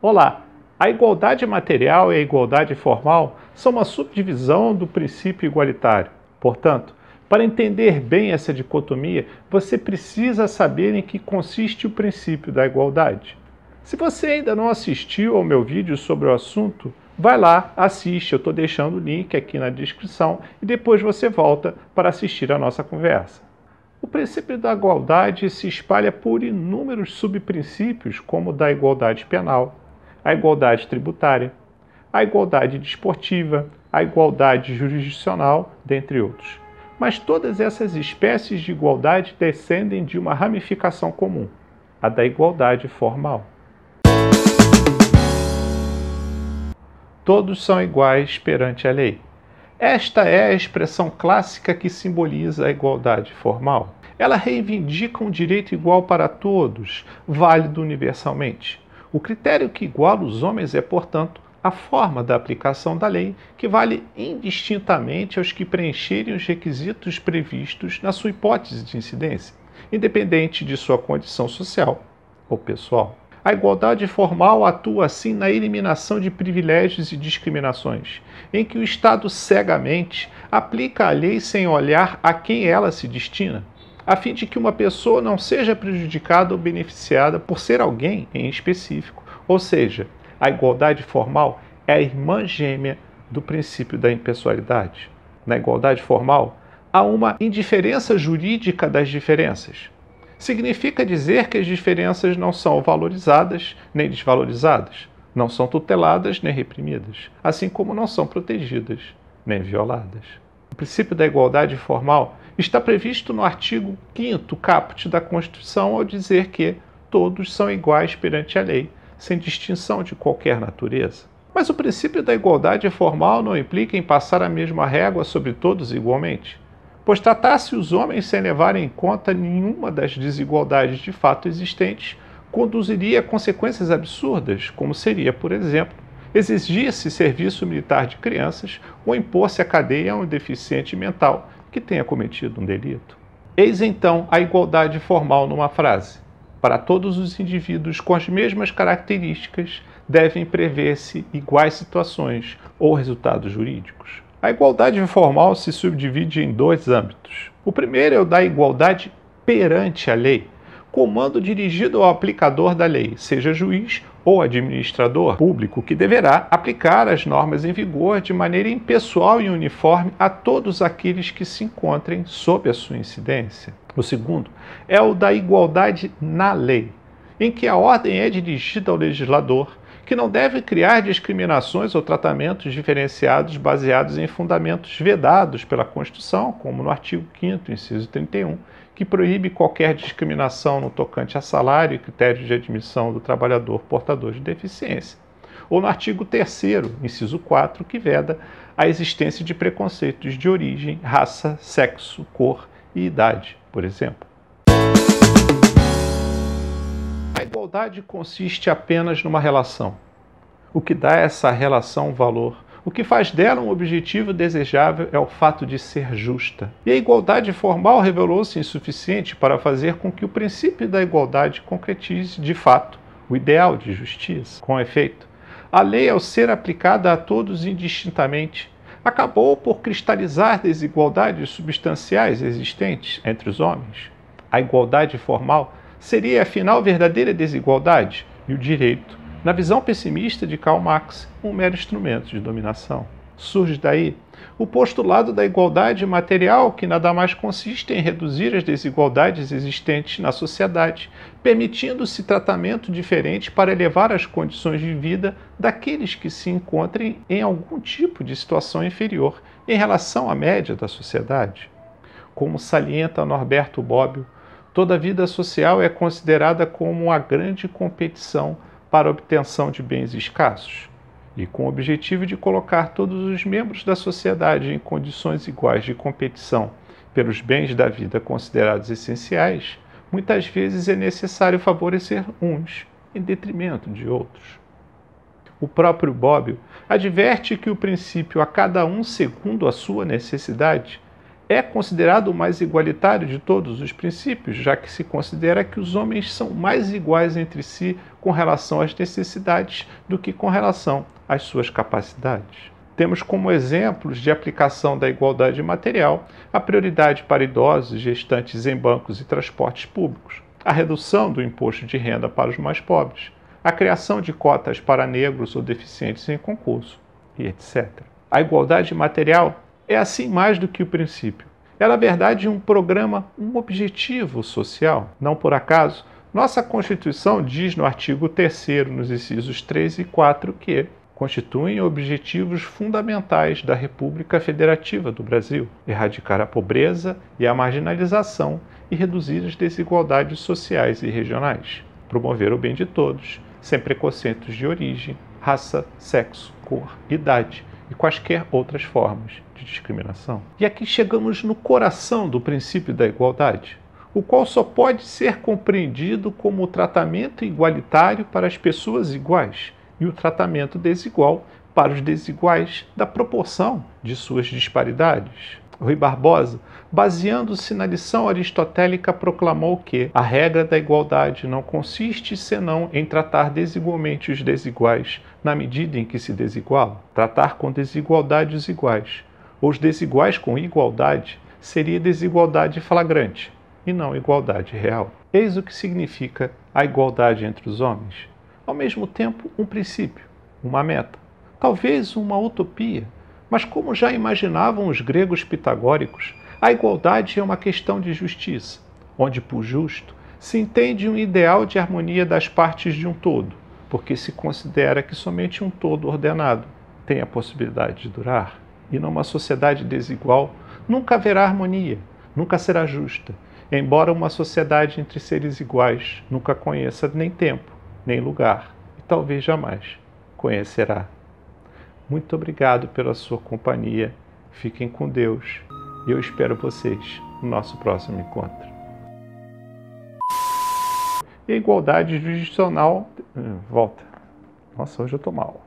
Olá! A igualdade material e a igualdade formal são uma subdivisão do princípio igualitário. Portanto, para entender bem essa dicotomia, você precisa saber em que consiste o princípio da igualdade. Se você ainda não assistiu ao meu vídeo sobre o assunto, vai lá, assiste, eu estou deixando o link aqui na descrição e depois você volta para assistir a nossa conversa. O princípio da igualdade se espalha por inúmeros subprincípios, como o da igualdade penal, a igualdade tributária, a igualdade desportiva, a igualdade jurisdicional, dentre outros. Mas todas essas espécies de igualdade descendem de uma ramificação comum, a da igualdade formal. Todos são iguais perante a lei. Esta é a expressão clássica que simboliza a igualdade formal. Ela reivindica um direito igual para todos, válido universalmente. O critério que iguala os homens é, portanto, a forma da aplicação da lei, que vale indistintamente aos que preencherem os requisitos previstos na sua hipótese de incidência, independente de sua condição social ou pessoal. A igualdade formal atua assim na eliminação de privilégios e discriminações, em que o Estado cegamente aplica a lei sem olhar a quem ela se destina, a fim de que uma pessoa não seja prejudicada ou beneficiada por ser alguém em específico. Ou seja, a igualdade formal é a irmã gêmea do princípio da impessoalidade. Na igualdade formal, há uma indiferença jurídica das diferenças. Significa dizer que as diferenças não são valorizadas nem desvalorizadas, não são tuteladas nem reprimidas, assim como não são protegidas nem violadas. O princípio da igualdade formal está previsto no artigo 5º caput da Constituição ao dizer que todos são iguais perante a lei, sem distinção de qualquer natureza. Mas o princípio da igualdade formal não implica em passar a mesma régua sobre todos igualmente, pois tratasse os homens sem levar em conta nenhuma das desigualdades de fato existentes conduziria a consequências absurdas, como seria, por exemplo, exigir-se serviço militar de crianças ou impor-se a cadeia a um deficiente mental que tenha cometido um delito. Eis então a igualdade formal numa frase. Para todos os indivíduos com as mesmas características, devem prever-se iguais situações ou resultados jurídicos. A igualdade formal se subdivide em dois âmbitos. O primeiro é o da igualdade perante a lei, comando dirigido ao aplicador da lei, seja juiz ou administrador público, que deverá aplicar as normas em vigor de maneira impessoal e uniforme a todos aqueles que se encontrem sob a sua incidência. O segundo é o da igualdade na lei, em que a ordem é dirigida ao legislador, que não deve criar discriminações ou tratamentos diferenciados baseados em fundamentos vedados pela Constituição, como no artigo 5º, inciso 31, que proíbe qualquer discriminação no tocante a salário e critérios de admissão do trabalhador portador de deficiência, ou no artigo 3º, inciso 4, que veda a existência de preconceitos de origem, raça, sexo, cor e idade, por exemplo. A igualdade consiste apenas numa relação. O que dá a essa relação valor, o que faz dela um objetivo desejável é o fato de ser justa. E a igualdade formal revelou-se insuficiente para fazer com que o princípio da igualdade concretize, de fato, o ideal de justiça. Com efeito, a lei, ao ser aplicada a todos indistintamente, acabou por cristalizar desigualdades substanciais existentes entre os homens. A igualdade formal seria, afinal, verdadeira desigualdade e o direito, na visão pessimista de Karl Marx, um mero instrumento de dominação. Surge daí o postulado da igualdade material, que nada mais consiste em reduzir as desigualdades existentes na sociedade, permitindo-se tratamento diferente para elevar as condições de vida daqueles que se encontrem em algum tipo de situação inferior em relação à média da sociedade. Como salienta Norberto Bobbio, toda vida social é considerada como uma grande competição para a obtenção de bens escassos, e com o objetivo de colocar todos os membros da sociedade em condições iguais de competição pelos bens da vida considerados essenciais, muitas vezes é necessário favorecer uns em detrimento de outros. O próprio Bobbio adverte que o princípio a cada um segundo a sua necessidade é considerado o mais igualitário de todos os princípios, já que se considera que os homens são mais iguais entre si com relação às necessidades do que com relação às suas capacidades. Temos como exemplos de aplicação da igualdade material a prioridade para idosos e gestantes em bancos e transportes públicos, a redução do imposto de renda para os mais pobres, a criação de cotas para negros ou deficientes em concurso, e etc. A igualdade material é assim mais do que o princípio. Ela, na verdade, é um programa, um objetivo social. Não por acaso, nossa Constituição diz no artigo 3º, nos incisos 3 e 4, que constituem objetivos fundamentais da República Federativa do Brasil: erradicar a pobreza e a marginalização e reduzir as desigualdades sociais e regionais, promover o bem de todos, sem preconceitos de origem, raça, sexo, cor, idade e quaisquer outras formas de discriminação. E aqui chegamos no coração do princípio da igualdade, o qual só pode ser compreendido como o tratamento igualitário para as pessoas iguais e o tratamento desigual para os desiguais da proporção de suas disparidades. Rui Barbosa, baseando-se na lição aristotélica, proclamou que a regra da igualdade não consiste senão em tratar desigualmente os desiguais na medida em que se desigualam. Tratar com desigualdade os iguais, ou os desiguais com igualdade, seria desigualdade flagrante, e não igualdade real. Eis o que significa a igualdade entre os homens. Ao mesmo tempo, um princípio, uma meta, talvez uma utopia, mas como já imaginavam os gregos pitagóricos, a igualdade é uma questão de justiça, onde por justo se entende um ideal de harmonia das partes de um todo, porque se considera que somente um todo ordenado tem a possibilidade de durar. E numa sociedade desigual nunca haverá harmonia, nunca será justa, embora uma sociedade entre seres iguais nunca conheça nem tempo, nem lugar, e talvez jamais conhecerá. Muito obrigado pela sua companhia, fiquem com Deus, e eu espero vocês no nosso próximo encontro. E a igualdade jurisdicional... Volta. Nossa, hoje eu tô mal.